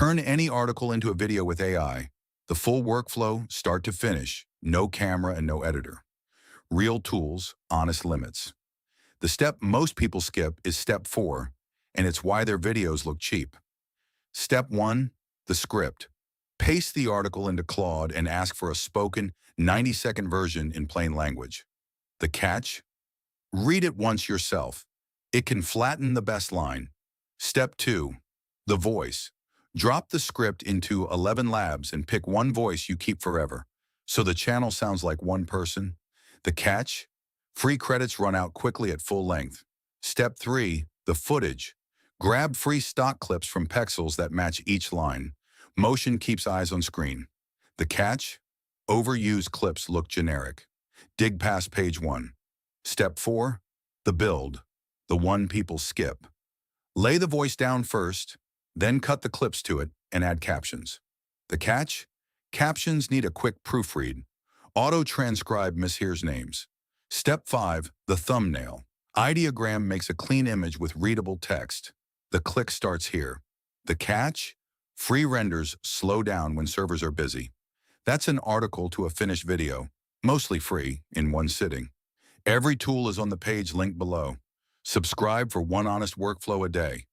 Turn any article into a video with AI. The full workflow, start to finish, no camera and no editor. Real tools, honest limits. The step most people skip is step 4, and it's why their videos look cheap. Step 1, the script. Paste the article into Claude and ask for a spoken 90-second version in plain language. The catch? Read it once yourself. It can flatten the best line. Step 2, the voice. Drop the script into ElevenLabs and pick one voice you keep forever, so the channel sounds like one person. The catch? Free credits run out quickly at full length. Step 3, the footage. Grab free stock clips from Pexels that match each line. Motion keeps eyes on screen. The catch? Overused clips look generic. Dig past page 1. Step 4, the build. The one people skip. Lay the voice down first, then cut the clips to it and add captions. The catch? Captions need a quick proofread. Auto-transcribe mishears names. Step 5, the thumbnail. Ideogram makes a clean image with readable text. The click starts here. The catch? Free renders slow down when servers are busy. That's an article to a finished video, mostly free, in one sitting. Every tool is on the page linked below. Subscribe for one honest workflow a day.